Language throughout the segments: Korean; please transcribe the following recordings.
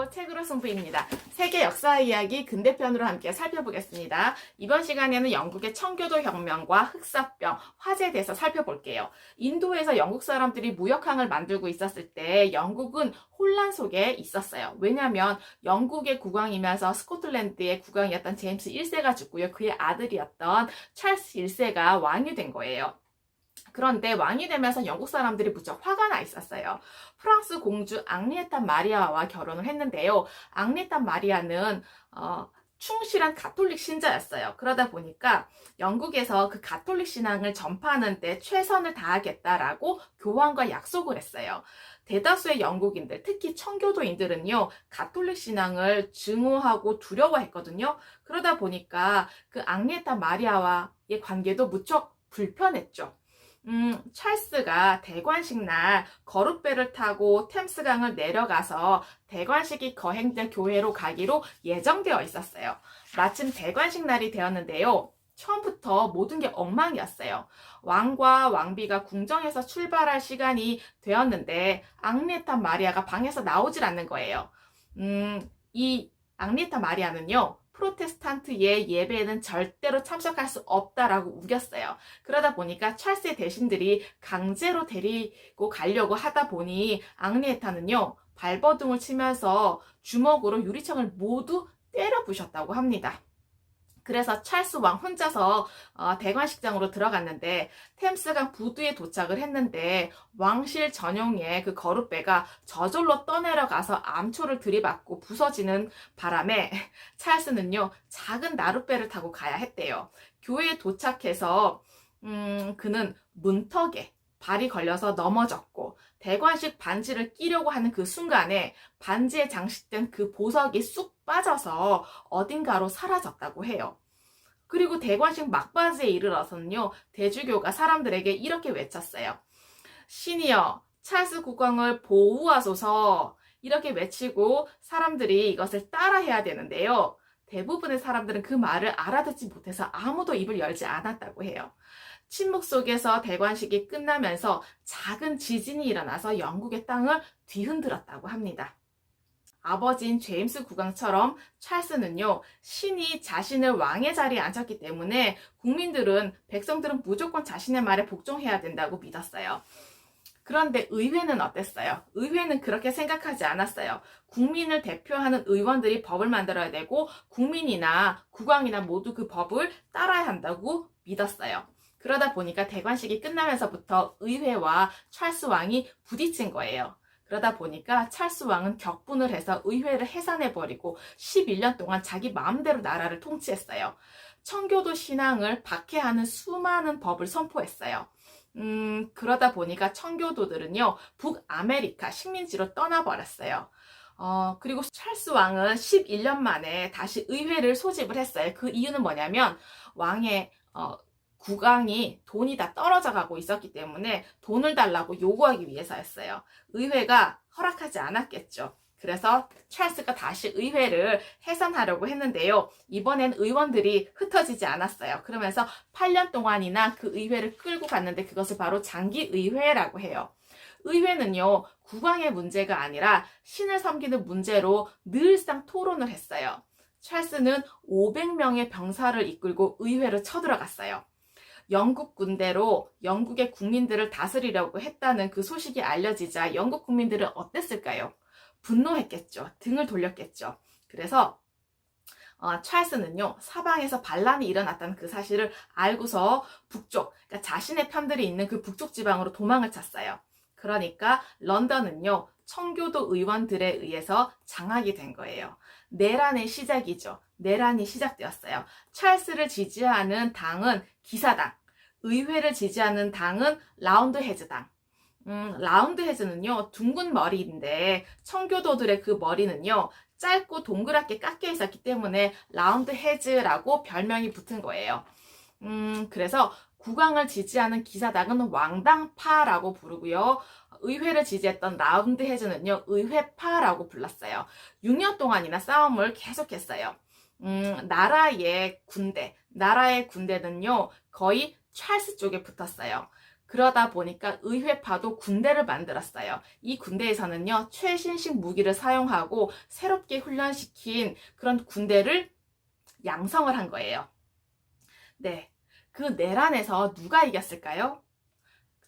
안녕하세요. 책으로 승부입니다. 세계 역사 이야기 근대편으로 함께 살펴보겠습니다. 이번 시간에는 영국의 청교도 혁명과 흑사병, 화재에 대해서 살펴볼게요. 인도에서 영국 사람들이 무역항을 만들고 있었을 때 영국은 혼란 속에 있었어요. 왜냐하면 영국의 국왕이면서 스코틀랜드의 국왕이었던 제임스 1세가 죽고요. 그의 아들이었던 찰스 1세가 왕이 된 거예요. 그런데 왕이 되면서 영국 사람들이 무척 화가 나 있었어요. 프랑스 공주 앙리에타 마리아와 결혼을 했는데요. 앙리에타 마리아는 충실한 가톨릭 신자였어요. 그러다 보니까 영국에서 그 가톨릭 신앙을 전파하는 데 최선을 다하겠다라고 교황과 약속을 했어요. 대다수의 영국인들, 특히 청교도인들은요, 가톨릭 신앙을 증오하고 두려워했거든요. 그러다 보니까 그 앙리에타 마리아와의 관계도 무척 불편했죠. 찰스가 대관식 날 거룻배를 타고 템스강을 내려가서 대관식이 거행될 교회로 가기로 예정되어 있었어요. 마침 대관식 날이 되었는데요. 처음부터 모든 게 엉망이었어요. 왕과 왕비가 궁정에서 출발할 시간이 되었는데 앙리에타 마리아가 방에서 나오질 않는 거예요. 이 앙리에타 마리아는요, 프로테스탄트의 예배에는 절대로 참석할 수 없다라고 우겼어요. 그러다 보니까 찰스의 대신들이 강제로 데리고 가려고 하다 보니 앙리에타는요, 발버둥을 치면서 주먹으로 유리창을 모두 때려 부셨다고 합니다. 그래서 찰스 왕 혼자서 대관식장으로 들어갔는데 템스강 부두에 도착을 했는데 왕실 전용의 그 거룻배가 저절로 떠내려가서 암초를 들이받고 부서지는 바람에 찰스는요, 작은 나룻배를 타고 가야 했대요. 교회에 도착해서 그는 문턱에 발이 걸려서 넘어졌고 대관식 반지를 끼려고 하는 그 순간에 반지에 장식된 그 보석이 쑥 빠져서 어딘가로 사라졌다고 해요. 그리고 대관식 막바지에 이르러서는요, 대주교가 사람들에게 이렇게 외쳤어요. 신이여, 찰스 국왕을 보호하소서. 이렇게 외치고 사람들이 이것을 따라해야 되는데요. 대부분의 사람들은 그 말을 알아듣지 못해서 아무도 입을 열지 않았다고 해요. 침묵 속에서 대관식이 끝나면서 작은 지진이 일어나서 영국의 땅을 뒤흔들었다고 합니다. 아버지인 제임스 국왕처럼 찰스는요, 신이 자신을 왕의 자리에 앉혔기 때문에 백성들은 무조건 자신의 말에 복종해야 된다고 믿었어요. 그런데 의회는 어땠어요? 의회는 그렇게 생각하지 않았어요. 국민을 대표하는 의원들이 법을 만들어야 되고 국민이나 국왕이나 모두 그 법을 따라야 한다고 믿었어요. 그러다 보니까 대관식이 끝나면서부터 의회와 찰스 왕이 부딪힌 거예요. 그러다 보니까 찰스 왕은 격분을 해서 의회를 해산해버리고 11년 동안 자기 마음대로 나라를 통치했어요. 청교도 신앙을 박해하는 수많은 법을 선포했어요. 그러다 보니까 청교도들은요, 북아메리카 식민지로 떠나버렸어요. 그리고 찰스 왕은 11년 만에 다시 의회를 소집을 했어요. 그 이유는 뭐냐면 왕의 국왕이 돈이 다 떨어져 가고 있었기 때문에 돈을 달라고 요구하기 위해서였어요. 의회가 허락하지 않았겠죠. 그래서 찰스가 다시 의회를 해산하려고 했는데요. 이번엔 의원들이 흩어지지 않았어요. 그러면서 8년 동안이나 그 의회를 끌고 갔는데 그것을 바로 장기의회라고 해요. 의회는요, 국왕의 문제가 아니라 신을 섬기는 문제로 늘상 토론을 했어요. 찰스는 500명의 병사를 이끌고 의회로 쳐들어갔어요. 영국 군대로 영국의 국민들을 다스리려고 했다는 그 소식이 알려지자 영국 국민들은 어땠을까요? 분노했겠죠. 등을 돌렸겠죠. 그래서 찰스는요, 사방에서 반란이 일어났다는 그 사실을 알고서 그러니까 자신의 편들이 있는 그 북쪽 지방으로 도망을 쳤어요. 그러니까 런던은요, 청교도 의원들에 의해서 장악이 된 거예요. 내란의 시작이죠. 내란이 시작되었어요. 찰스를 지지하는 당은 기사당, 의회를 지지하는 당은 라운드헤즈당. 라운드헤즈는요, 둥근 머리인데 청교도들의 그 머리는요, 짧고 동그랗게 깎여 있었기 때문에 라운드헤즈라고 별명이 붙은 거예요. 그래서 국왕을 지지하는 기사당은 왕당파라고 부르고요. 의회를 지지했던 라운드헤즈는요, 의회파라고 불렀어요. 6년 동안이나 싸움을 계속했어요. 나라의 군대는요, 거의 찰스 쪽에 붙었어요. 그러다 보니까 의회파도 군대를 만들었어요. 이 군대에서는요, 최신식 무기를 사용하고 새롭게 훈련시킨 그런 군대를 양성을 한 거예요. 네. 그 내란에서 누가 이겼을까요?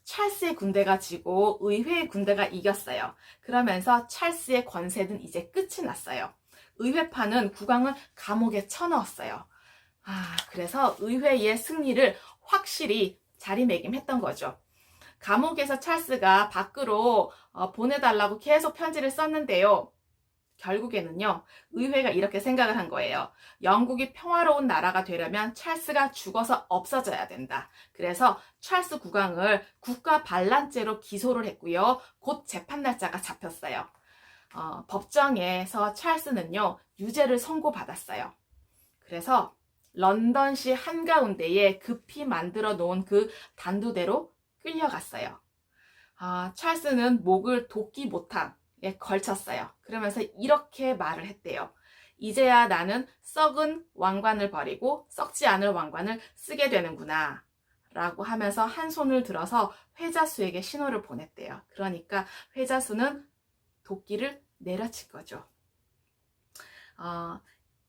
찰스의 군대가 지고 의회의 군대가 이겼어요. 그러면서 찰스의 권세는 이제 끝이 났어요. 의회파는 국왕을 감옥에 쳐넣었어요. 그래서 의회의 승리를 확실히 자리매김했던 거죠. 감옥에서 찰스가 밖으로 보내달라고 계속 편지를 썼는데요. 결국에는요, 의회가 이렇게 생각을 한 거예요. 영국이 평화로운 나라가 되려면 찰스가 죽어서 없어져야 된다. 그래서 찰스 국왕을 국가 반란죄로 기소를 했고요. 곧 재판 날짜가 잡혔어요. 법정에서 찰스는요, 유죄를 선고받았어요. 그래서 런던시 한가운데에 급히 만들어 놓은 그 단두대로 끌려갔어요. 찰스는 목을 도끼 모탕에 걸쳤어요. 그러면서 이렇게 말을 했대요. 이제야 나는 썩은 왕관을 버리고 썩지 않을 왕관을 쓰게 되는구나. 라고 하면서 한 손을 들어서 회자수에게 신호를 보냈대요. 그러니까 회자수는 도끼를 내려칠 거죠.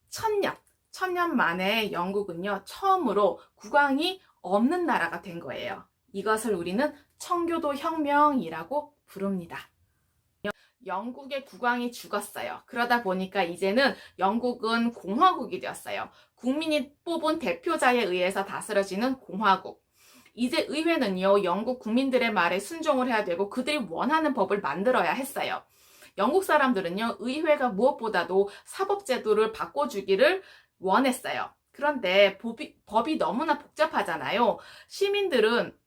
천년 만에 영국은요, 처음으로 국왕이 없는 나라가 된 거예요. 이것을 우리는 청교도 혁명이라고 부릅니다. 영국의 국왕이 죽었어요. 그러다 보니까 이제는 영국은 공화국이 되었어요. 국민이 뽑은 대표자에 의해서 다스려지는 공화국. 이제 의회는요, 영국 국민들의 말에 순종을 해야 되고 그들이 원하는 법을 만들어야 했어요. 영국 사람들은요, 의회가 무엇보다도 사법제도를 바꿔주기를 원했어요. 그런데 법이 너무나 복잡하잖아요. 시민들은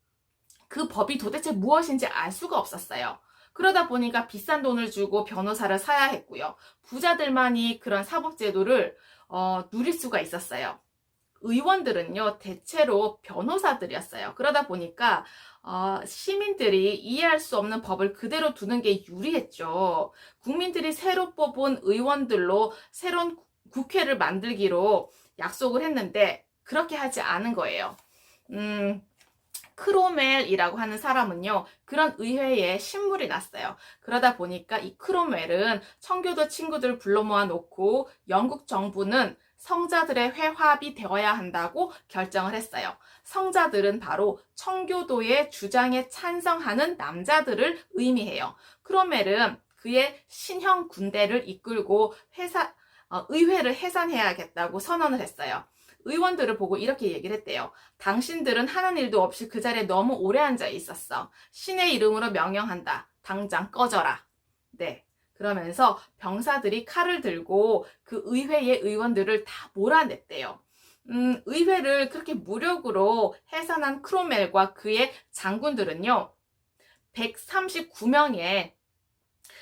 그 법이 도대체 무엇인지 알 수가 없었어요. 그러다 보니까 비싼 돈을 주고 변호사를 사야 했고요. 부자들만이 그런 사법제도를 누릴 수가 있었어요. 의원들은요, 대체로 변호사들이었어요. 그러다 보니까 시민들이 이해할 수 없는 법을 그대로 두는 게 유리했죠. 국민들이 새로 뽑은 의원들로 새로운 국회를 만들기로 약속을 했는데 그렇게 하지 않은 거예요. 크로멜이라고 하는 사람은요, 그런 의회에 신물이 났어요. 그러다 보니까 이 크로멜은 청교도 친구들 불러 모아 놓고 영국 정부는 성자들의 회합이 되어야 한다고 결정을 했어요. 성자들은 바로 청교도의 주장에 찬성하는 남자들을 의미해요. 크로멜은 그의 신형 군대를 이끌고 의회를 해산해야겠다고 선언을 했어요. 의원들을 보고 이렇게 얘기를 했대요. 당신들은 하는 일도 없이 그 자리에 너무 오래 앉아 있었어. 신의 이름으로 명령한다. 당장 꺼져라. 네. 그러면서 병사들이 칼을 들고 그 의회의 의원들을 다 몰아냈대요. 의회를 그렇게 무력으로 해산한 크로멜과 그의 장군들은요, 139명의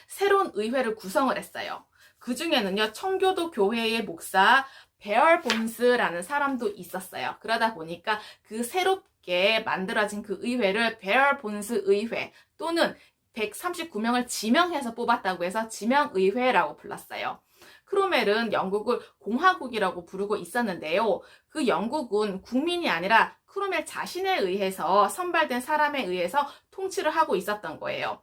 새로운 의회를 구성을 했어요. 그 중에는요, 청교도 교회의 목사 베얼본스라는 사람도 있었어요. 그러다 보니까 그 새롭게 만들어진 그 의회를 베얼본스 의회 또는 139명을 지명해서 뽑았다고 해서 지명의회라고 불렀어요. 크로멜은 영국을 공화국이라고 부르고 있었는데요. 그 영국은 국민이 아니라 크로멜 자신에 의해서 선발된 사람에 의해서 통치를 하고 있었던 거예요.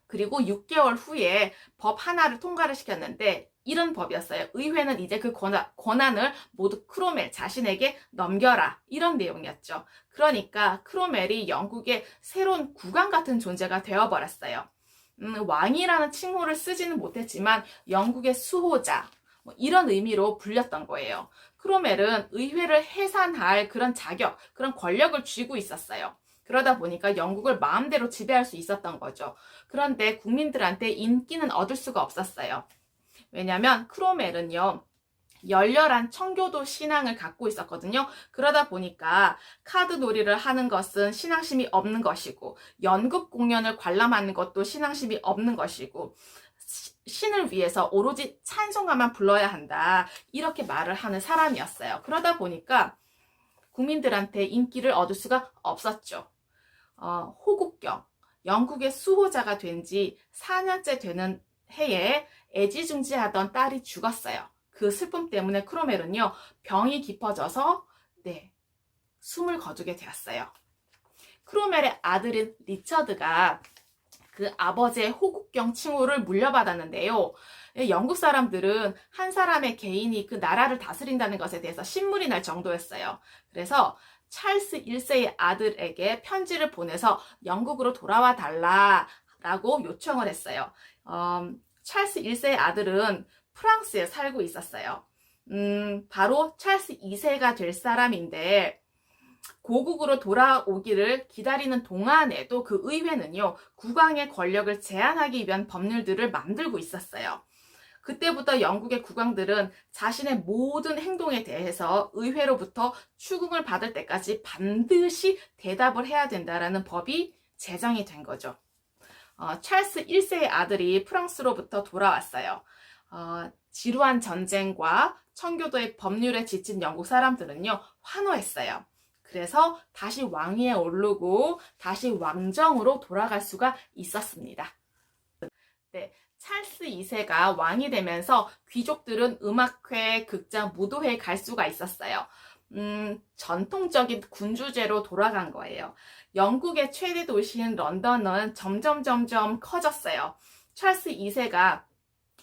그리고 6개월 후에 법 하나를 통과를 시켰는데 이런 법이었어요. 의회는 이제 그 권한을 모두 크로멜 자신에게 넘겨라. 이런 내용이었죠. 그러니까 크로멜이 영국의 새로운 국왕 같은 존재가 되어버렸어요. 왕이라는 칭호를 쓰지는 못했지만 영국의 수호자 이런 의미로 불렸던 거예요. 크로멜은 의회를 해산할 그런 자격, 그런 권력을 쥐고 있었어요. 그러다 보니까 영국을 마음대로 지배할 수 있었던 거죠. 그런데 국민들한테 인기는 얻을 수가 없었어요. 왜냐하면 크로멜은요, 열렬한 청교도 신앙을 갖고 있었거든요. 그러다 보니까 카드 놀이를 하는 것은 신앙심이 없는 것이고, 연극 공연을 관람하는 것도 신앙심이 없는 것이고, 신을 위해서 오로지 찬송가만 불러야 한다. 이렇게 말을 하는 사람이었어요. 그러다 보니까 국민들한테 인기를 얻을 수가 없었죠. 호국경, 영국의 수호자가 된 지 4년째 되는 해에 애지중지하던 딸이 죽었어요. 그 슬픔 때문에 크로멜은요, 병이 깊어져서 숨을 거두게 되었어요. 크로멜의 아들인 리처드가 그 아버지의 호국경 칭호를 물려받았는데요. 영국 사람들은 한 사람의 개인이 그 나라를 다스린다는 것에 대해서 신물이 날 정도였어요. 그래서 찰스 1세의 아들에게 편지를 보내서 영국으로 돌아와 달라라고 요청을 했어요. 찰스 1세의 아들은 프랑스에 살고 있었어요. 바로 찰스 2세가 될 사람인데 고국으로 돌아오기를 기다리는 동안에도 그 의회는요, 국왕의 권력을 제한하기 위한 법률들을 만들고 있었어요. 그때부터 영국의 국왕들은 자신의 모든 행동에 대해서 의회로부터 추궁을 받을 때까지 반드시 대답을 해야 된다라는 법이 제정이 된 거죠. 찰스 1세의 아들이 프랑스로부터 돌아왔어요. 지루한 전쟁과 청교도의 법률에 지친 영국 사람들은요, 환호했어요. 그래서 다시 왕위에 오르고 다시 왕정으로 돌아갈 수가 있었습니다. 네, 찰스 2세가 왕이 되면서 귀족들은 음악회, 극장, 무도회에 갈 수가 있었어요. 전통적인 군주제로 돌아간 거예요. 영국의 최대 도시인 런던은 점점 커졌어요. 찰스 2세가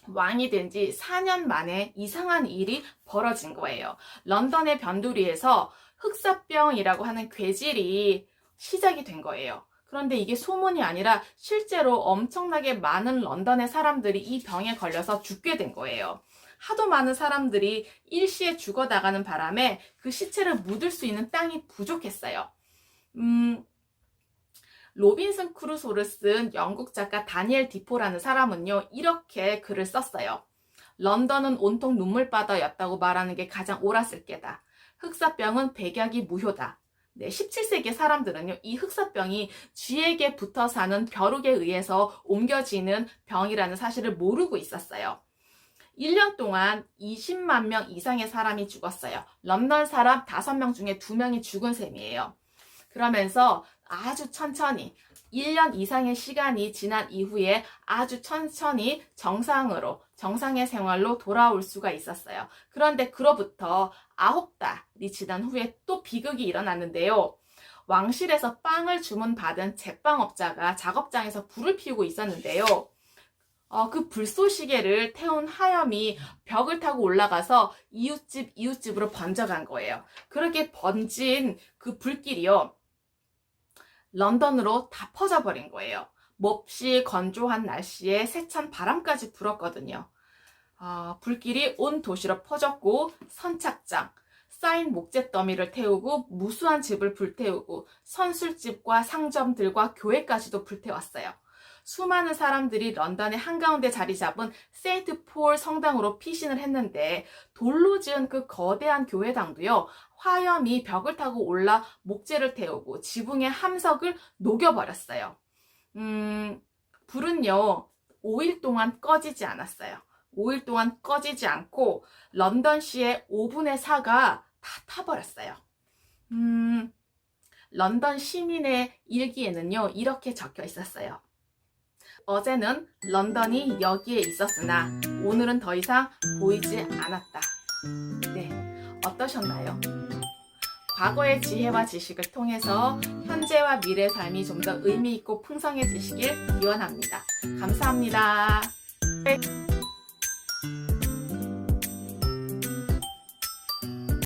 왕이 된 지 4년 만에 이상한 일이 벌어진 거예요. 런던의 변두리에서 흑사병이라고 하는 괴질이 시작이 된 거예요. 그런데 이게 소문이 아니라 실제로 엄청나게 많은 런던의 사람들이 이 병에 걸려서 죽게 된 거예요. 하도 많은 사람들이 일시에 죽어나가는 바람에 그 시체를 묻을 수 있는 땅이 부족했어요. 로빈슨 크루소를 쓴 영국 작가 다니엘 디포라는 사람은요, 이렇게 글을 썼어요. 런던은 온통 눈물바다였다고 말하는 게 가장 옳았을 게다. 흑사병은 백약이 무효다. 네, 17세기 사람들은요, 이 흑사병이 쥐에게 붙어 사는 벼룩에 의해서 옮겨지는 병이라는 사실을 모르고 있었어요. 1년 동안 20만 명 이상의 사람이 죽었어요. 런던 사람 5명 중에 2명이 죽은 셈이에요. 그러면서 아주 천천히 1년 이상의 시간이 지난 이후에 아주 천천히 정상의 생활로 돌아올 수가 있었어요. 그런데 그로부터 9달이 지난 후에 또 비극이 일어났는데요. 왕실에서 빵을 주문받은 제빵업자가 작업장에서 불을 피우고 있었는데요. 그 불쏘시개를 태운 하염이 벽을 타고 올라가서 이웃집으로 번져간 거예요. 그렇게 번진 그 불길이요, 런던으로 다 퍼져버린 거예요. 몹시 건조한 날씨에 세찬 바람까지 불었거든요. 불길이 온 도시로 퍼졌고 선착장, 쌓인 목재 더미를 태우고 무수한 집을 불태우고 선술집과 상점들과 교회까지도 불태웠어요. 수많은 사람들이 런던의 한가운데 자리 잡은 세인트 폴 성당으로 피신을 했는데 돌로 지은 그 거대한 교회당도요, 화염이 벽을 타고 올라 목재를 태우고 지붕의 함석을 녹여버렸어요. 불은요, 5일 동안 꺼지지 않았어요. 5일 동안 꺼지지 않고 런던시의 5분의 4가 다 타버렸어요. 런던 시민의 일기에는요, 이렇게 적혀 있었어요. 어제는 런던이 여기에 있었으나 오늘은 더 이상 보이지 않았다. 네, 어떠셨나요? 과거의 지혜와 지식을 통해서 현재와 미래의 삶이 좀 더 의미 있고 풍성해지시길 기원합니다. 감사합니다.